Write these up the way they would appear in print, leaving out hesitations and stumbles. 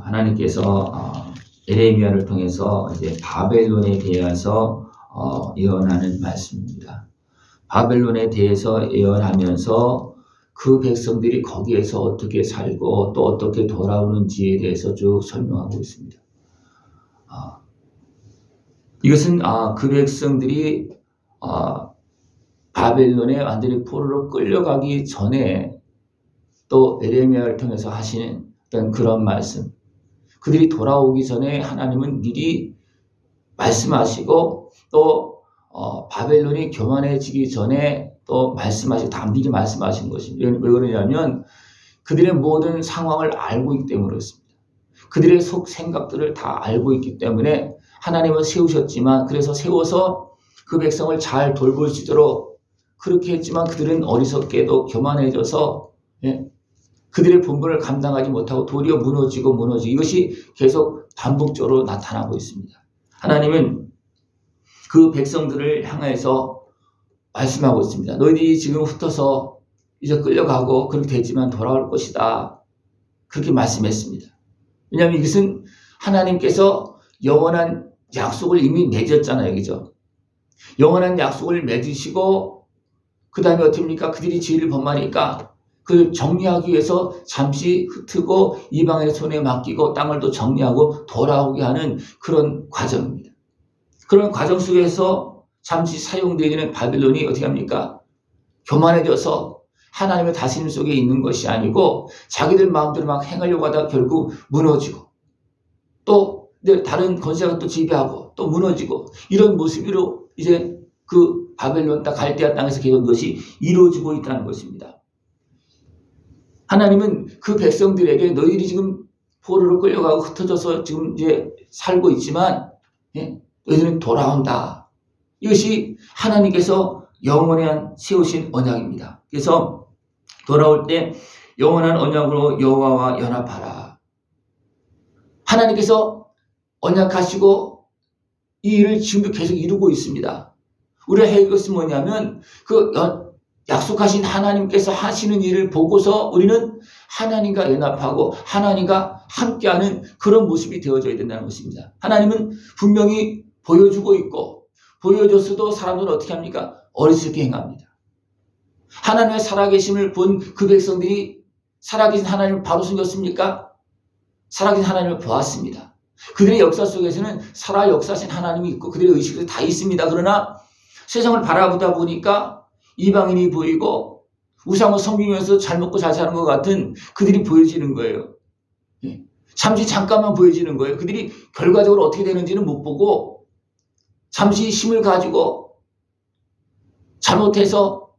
하나님께서 에레미야를 통해서 이제 바벨론에 대해서 예언하는 말씀입니다. 바벨론에 대해서 예언하면서 그 백성들이 거기에서 어떻게 살고 또 어떻게 돌아오는지에 대해서 쭉 설명하고 있습니다. 이것은 그 백성들이 바벨론에 완전히 포로로 끌려가기 전에 또 에레미야를 통해서 하시는 어떤 그런 말씀, 그들이 돌아오기 전에 하나님은 미리 말씀하시고 또 바벨론이 교만해지기 전에 또 다 미리 말씀하신 것입니다. 왜 그러냐면 그들의 모든 상황을 알고 있기 때문에 그렇습니다. 그들의 속 생각들을 다 알고 있기 때문에 하나님은 세우셨지만, 그래서 세워서 그 백성을 잘 돌볼 수 있도록 그렇게 했지만 그들은 어리석게도 교만해져서 그들의 본분을 감당하지 못하고 도리어 무너지고 이것이 계속 반복적으로 나타나고 있습니다. 하나님은 그 백성들을 향해서 말씀하고 있습니다. 너희들이 지금 흩어서 이제 끌려가고 그렇게 됐지만 돌아올 것이다. 그렇게 말씀했습니다. 왜냐하면 이것은 하나님께서 영원한 약속을 이미 맺었잖아요. 그죠? 영원한 약속을 맺으시고 그 다음에 어떻습니까? 그들이 죄를 범하니까 그를 정리하기 위해서 잠시 흩고 이방의 손에 맡기고 땅을 또 정리하고 돌아오게 하는 그런 과정입니다. 그런 과정 속에서 잠시 사용되는 바빌론이 어떻게 합니까? 교만해져서 하나님의 다스림 속에 있는 것이 아니고 자기들 마음대로 막 행하려고 하다가 결국 무너지고 또 다른 권세가 또 지배하고 또 무너지고 이런 모습으로 이제 그 바벨론 갈대아 땅에서 계속 그것이 이루어지고 있다는 것입니다. 하나님은 그 백성들에게 너희들이 지금 포로로 끌려가고 흩어져서 지금 이제 살고 있지만 너희들은 돌아온다. 이것이 하나님께서 영원한 세우신 언약입니다. 그래서 돌아올 때 영원한 언약으로 여호와와 연합하라. 하나님께서 언약하시고 이 일을 지금도 계속 이루고 있습니다. 우리가 해야 할 것은 뭐냐면 그 약속하신 하나님께서 하시는 일을 보고서 우리는 하나님과 연합하고 하나님과 함께하는 그런 모습이 되어져야 된다는 것입니다. 하나님은 분명히 보여주고 있고 보여줬어도 사람들은 어떻게 합니까? 어리석게 행합니다. 하나님의 살아계심을 본 그 백성들이 살아계신 하나님을 바로 숨겼습니까? 살아계신 하나님을 보았습니다. 그들의 역사 속에서는 살아 역사하신 하나님이 있고 그들의 의식도 다 있습니다. 그러나 세상을 바라보다 보니까 이방인이 보이고 우상을 섬기면서 잘 먹고 잘 사는 것 같은 그들이 보여지는 거예요. 잠시 잠깐만 보여지는 거예요. 그들이 결과적으로 어떻게 되는지는 못 보고 잠시 힘을 가지고 잘못해서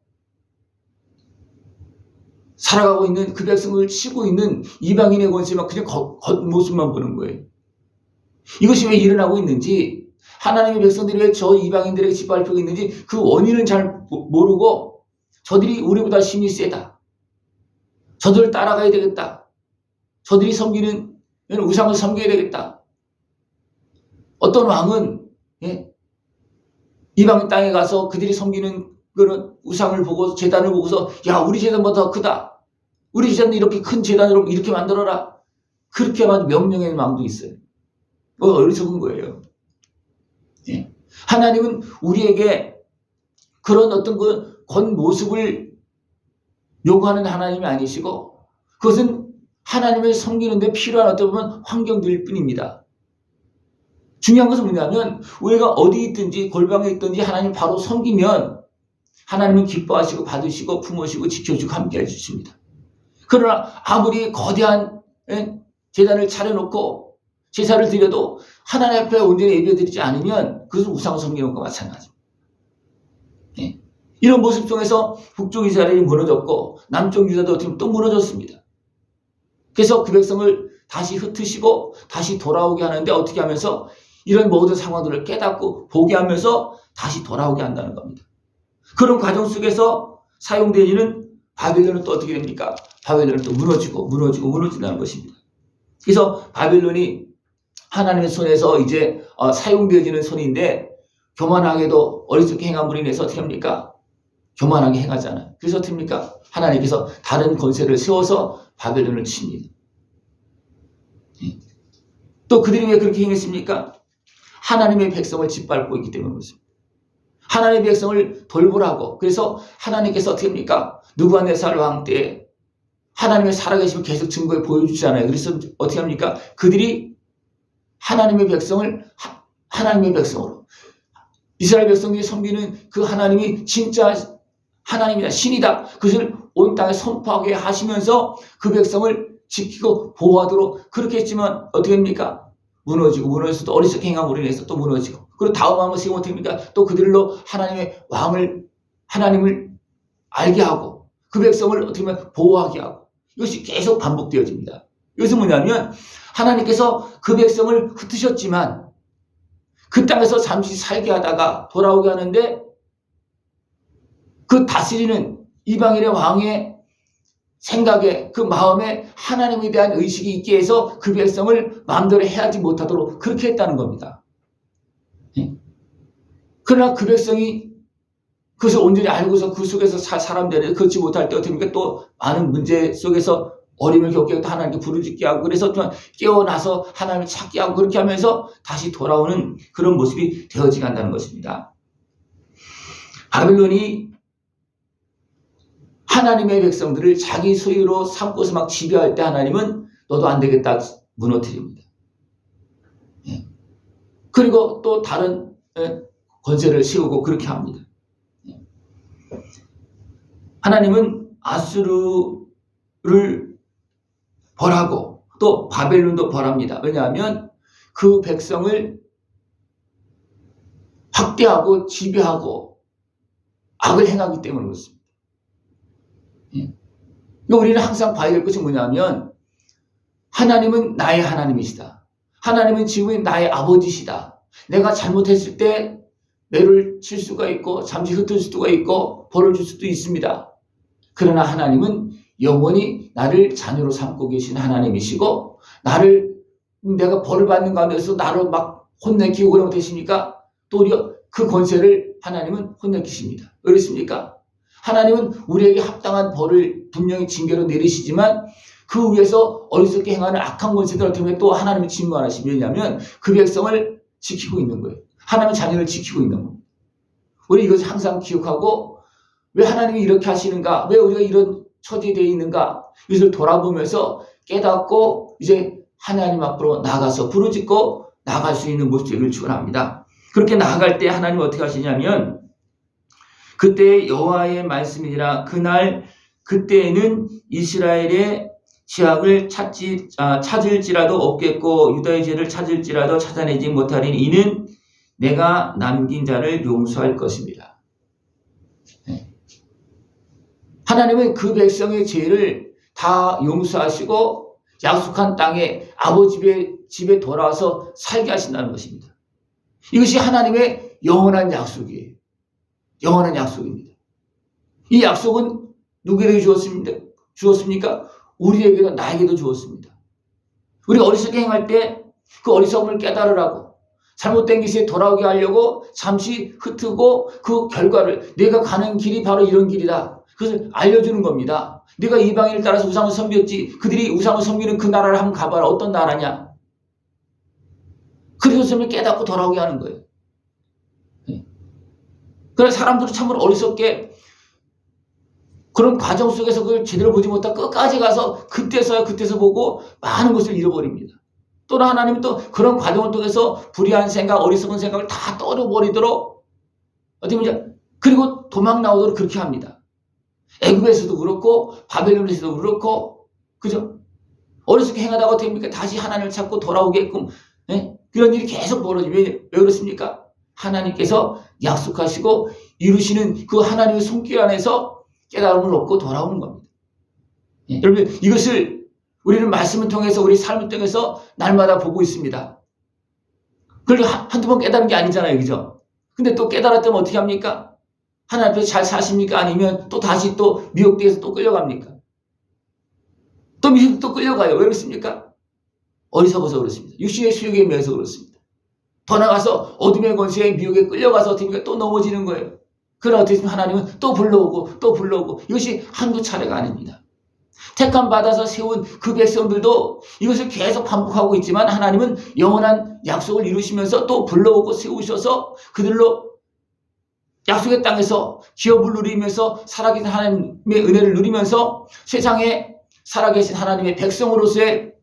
살아가고 있는 그 백성을 치고 있는 이방인의 권세만 그냥 겉모습만 보는 거예요. 이것이 왜 일어나고 있는지, 하나님의 백성들이 왜 저 이방인들에게 짓밟히고 있는지 그 원인은 잘 모르고 저들이 우리보다 힘이 세다. 저들을 따라가야 되겠다. 저들이 섬기는 우상을 섬겨야 되겠다. 어떤 왕은 이방 땅에 가서 그들이 섬기는 그런 우상을 보고 제단을 보고서 야, 우리 제단보다 더 크다. 우리 제단도 이렇게 큰 제단으로 이렇게 만들어라. 그렇게만 명령의 마음도 있어요. 어리석은 거예요. 하나님은 우리에게 그런 어떤 그 겉모습을 요구하는 하나님이 아니시고 그것은 하나님을 섬기는 데 필요한 어떤 보면 환경들일 뿐입니다. 중요한 것은 뭐냐면 우리가 어디 있든지 골방에 있든지 하나님 바로 섬기면 하나님은 기뻐하시고 받으시고 품으시고 지켜주고 함께 해주십니다. 그러나 아무리 거대한 제단을 차려놓고 제사를 드려도 하나님 앞에 온전히 예배드리지 않으면 그것은 우상을 섬기는 것과 마찬가지입니다. 이런 모습 속에서 북쪽 이스라엘이 무너졌고 남쪽 유다도 어떻게 또 무너졌습니다. 그래서 그 백성을 다시 흩으시고 다시 돌아오게 하는데 어떻게 하면서 이런 모든 상황들을 깨닫고 보게 하면서 다시 돌아오게 한다는 겁니다. 그런 과정 속에서 사용되는 바벨론은 또 어떻게 됩니까? 바벨론은 또 무너진다는 것입니다. 그래서 바벨론이 하나님의 손에서 이제 사용되어지는 손인데 교만하게도 어리석게 행함으로 인해서 어떻게 합니까? 교만하게 행하잖아요. 그래서 어떻게 합니까? 하나님께서 다른 권세를 세워서 바벨론을 칩니다. 또 그들이 왜 그렇게 행했습니까? 하나님의 백성을 짓밟고 있기 때문에 그렇습니다. 하나님의 백성을 돌보라고. 그래서 하나님께서 어떻게 합니까? 누부갓네살 왕 때 하나님의 살아계심을 계속 증거해 보여주잖아요. 그래서 어떻게 합니까? 그들이 하나님의 백성을 하나님의 백성으로, 이스라엘 백성들이 섬기는 그 하나님이 진짜 하나님이다, 신이다, 그것을 온 땅에 선포하게 하시면서 그 백성을 지키고 보호하도록 그렇게 했지만 어떻게 합니까? 무너져서 또 어리석게 행함으로 인해서 또 무너지고, 그리고 다음 왕은 지금 어떻게 합니까? 또 그들로 하나님의 하나님을 알게 하고 그 백성을 어떻게 보면 보호하게 하고, 이것이 계속 반복되어집니다. 이것은 뭐냐면 하나님께서 그 백성을 흩으셨지만 그 땅에서 잠시 살게 하다가 돌아오게 하는데, 그 다스리는 이방인의 왕의 생각에, 그 마음에 하나님에 대한 의식이 있게 해서 그 백성을 마음대로 해하지 못하도록 그렇게 했다는 겁니다. 그러나 그 백성이 그것을 온전히 알고서 그 속에서 사람들이 그렇지 못할 때 어떻게 합니까? 또 많은 문제 속에서 어림을 겪게 하고 하나님께 부르짖게 하고, 그래서 좀 깨어나서 하나님을 찾게 하고, 그렇게 하면서 다시 돌아오는 그런 모습이 되어지게 한다는 것입니다. 바벨론이 하나님의 백성들을 자기 소유로 삼고서 막 지배할 때 하나님은 너도 안 되겠다 무너뜨립니다. 그리고 또 다른 권세를 세우고 그렇게 합니다. 하나님은 아수르를 벌하고 또 바벨론도 벌합니다. 왜냐하면 그 백성을 확대하고 지배하고 악을 행하기 때문에 그렇습니다. 우리는 항상 봐야 될 것이 뭐냐면 하나님은 나의 하나님이시다. 하나님은 지금의 나의 아버지시다. 내가 잘못했을 때 매를 칠 수가 있고 잠시 흩을 수가 있고 벌을 줄 수도 있습니다. 그러나 하나님은 영원히 나를 자녀로 삼고 계신 하나님이시고, 내가 벌을 받는 가운데서 나를 막 혼내키고 그러면 되십니까? 또 그 권세를 하나님은 혼내키십니다. 왜 그렇습니까? 하나님은 우리에게 합당한 벌을 분명히 징계로 내리시지만 그 위에서 어리석게 행하는 악한 권세들 때문에 또 하나님이 진노하시면, 왜냐하면 그 백성을 지키고 있는 거예요. 하나님의 자녀를 지키고 있는 겁니다. 우리 이것을 항상 기억하고, 왜 하나님이 이렇게 하시는가? 왜 우리가 이런 처지에 되어 있는가? 이것을 돌아보면서 깨닫고 이제 하나님 앞으로 나가서 부르짖고 나갈 수 있는 모습 되기를 축원합니다. 그렇게 나아갈 때 하나님 어떻게 하시냐면, 그때 여호와의 말씀이니라. 그때에는 이스라엘의 지악을 찾을지라도 없겠고 유다의 죄를 찾을지라도 찾아내지 못하리니 이는 내가 남긴 자를 용서할 것입니다. 하나님은 그 백성의 죄를 다 용서하시고 약속한 땅에 아버지 집에 돌아와서 살게 하신다는 것입니다. 이것이 하나님의 영원한 약속이에요. 영원한 약속입니다. 이 약속은 누구에게 주었습니까? 우리에게도, 나에게도 주었습니다. 우리가 어리석게 행할 때 그 어리석음을 깨달으라고, 잘못된 길에 돌아오게 하려고 잠시 흩고 그 결과를, 내가 가는 길이 바로 이런 길이다, 그것을 알려주는 겁니다. 네가 이방인을 따라서 우상을 섬겼지. 그들이 우상을 섬기는 그 나라를 한번 가봐라. 어떤 나라냐. 그래서 깨닫고 돌아오게 하는 거예요. 그러나 사람들은 참으로 어리석게 그런 과정 속에서 그걸 제대로 보지 못하고 끝까지 가서 그때서 보고 많은 것을 잃어버립니다. 또는 하나님은 또 그런 과정을 통해서 불의한 생각, 어리석은 생각을 다 떨어버리도록, 어떻게 보면 그리고 도망 나오도록 그렇게 합니다. 애굽에서도 그렇고 바벨론에서도 그렇고, 그죠? 어리석게 행하다가 어떻게 합니까? 다시 하나님을 찾고 돌아오게끔, 그런 일이 계속 벌어지죠. 왜 그렇습니까? 하나님께서 약속하시고 이루시는 그 하나님의 손길 안에서 깨달음을 얻고 돌아오는 겁니다. 여러분, 이것을 우리는 말씀을 통해서, 우리 삶을 통해서 날마다 보고 있습니다. 그걸 한두 번 깨달은 게 아니잖아요. 그죠? 근데 또 깨달았다면 어떻게 합니까? 하나님 앞에서 잘 사십니까? 아니면 또 다시 또 미혹돼서 또 끌려갑니까? 또 미혹 또 끌려가요. 왜 그렇습니까? 어리석어서 그렇습니다. 육신의 수욕에 매여서 그렇습니다. 더 나가서 어둠의 권세에 미혹에 끌려가서 어떻게 또 넘어지는 거예요. 그러나 어떻게 하나님은 또 불러오고 또 불러오고, 이것이 한두 차례가 아닙니다. 택함 받아서 세운 그 백성들도 이것을 계속 반복하고 있지만 하나님은 영원한 약속을 이루시면서 또 불러오고 세우셔서 그들로 약속의 땅에서 기업을 누리면서 살아계신 하나님의 은혜를 누리면서 세상에 살아계신 하나님의 백성으로서의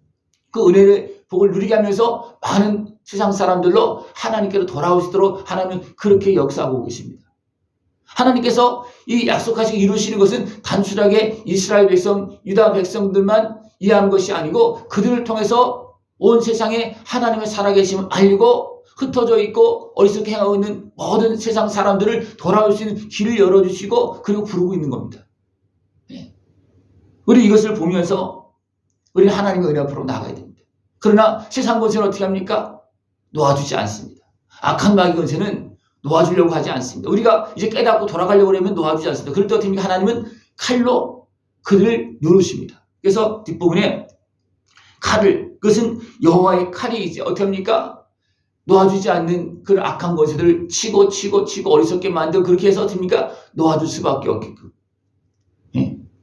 그 은혜를 복을 누리게 하면서 많은 세상 사람들로 하나님께로 돌아오시도록 하나님은 그렇게 역사하고 계십니다. 하나님께서 이 약속하시고 이루시는 것은 단순하게 이스라엘 백성, 유다 백성들만 이해하는 것이 아니고 그들을 통해서 온 세상에 하나님의 살아계심을 알리고 흩어져 있고 어리석게 행하고 있는 모든 세상 사람들을 돌아올 수 있는 길을 열어주시고 그리고 부르고 있는 겁니다. 우리 이것을 보면서 우리는 하나님의 은혜 앞으로 나가야 됩니다. 그러나 세상 권세는 어떻게 합니까? 놓아주지 않습니다. 악한 마귀 권세는 놓아주려고 하지 않습니다. 우리가 이제 깨닫고 돌아가려고 하면 놓아주지 않습니다. 그럴 때 어떻게 합니까? 하나님은 칼로 그들을 누르십니다. 그래서 뒷부분에 칼을, 그것은 여호와의 칼이 이제 어떻게 합니까? 놓아주지 않는 그런 악한 권세들을 치고 어리석게 만들고 그렇게 해서 어떻게 합니까? 놓아줄 수밖에 없게끔.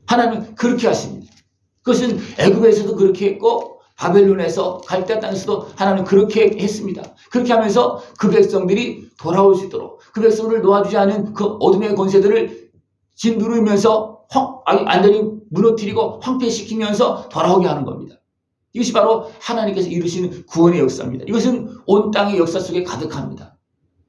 하나님은 그렇게 하십니다. 그것은 애굽에서도 그렇게 했고 바벨론에서 갈대아 땅에서도 하나님은 그렇게 했습니다. 그렇게 하면서 그 백성들이 돌아올 수 있도록 그 백성을 놓아주지 않은 그 어둠의 권세들을 짓누르면서 완전히 무너뜨리고 황폐시키면서 돌아오게 하는 겁니다. 이것이 바로 하나님께서 이루시는 구원의 역사입니다. 이것은 온 땅의 역사 속에 가득합니다.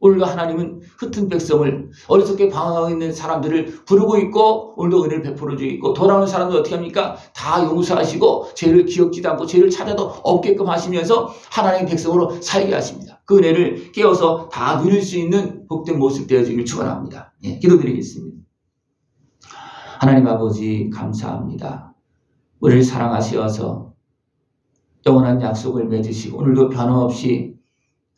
오늘도 하나님은 흩은 백성을 어리석게 방황하고 있는 사람들을 부르고 있고 오늘도 은혜를 베풀어 주고 있고 돌아오는 사람들 어떻게 합니까? 다 용서하시고 죄를 기억지도 않고 죄를 찾아도 없게끔 하시면서 하나님의 백성으로 살게 하십니다. 그 은혜를 깨어서 다 누릴 수 있는 복된 모습 되어지길 축원합니다. 기도드리겠습니다. 하나님 아버지 감사합니다. 우리를 사랑하시어서 영원한 약속을 맺으시고 오늘도 변함없이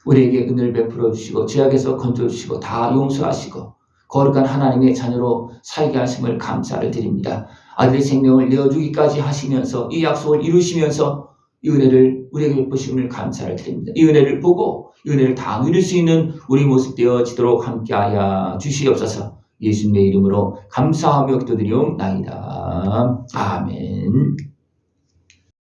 우리에게 은혜를 베풀어 주시고 죄악에서 건져주시고 다 용서하시고 거룩한 하나님의 자녀로 살게 하심을 감사를 드립니다. 아들의 생명을 내어주기까지 하시면서 이 약속을 이루시면서 이 은혜를 우리에게 베푸심을 감사를 드립니다. 이 은혜를 보고 이 은혜를 다 누릴 수 있는 우리 모습 되어지도록 함께하여 주시옵소서. 예수님의 이름으로 감사하며 기도드리옵나이다. 아멘.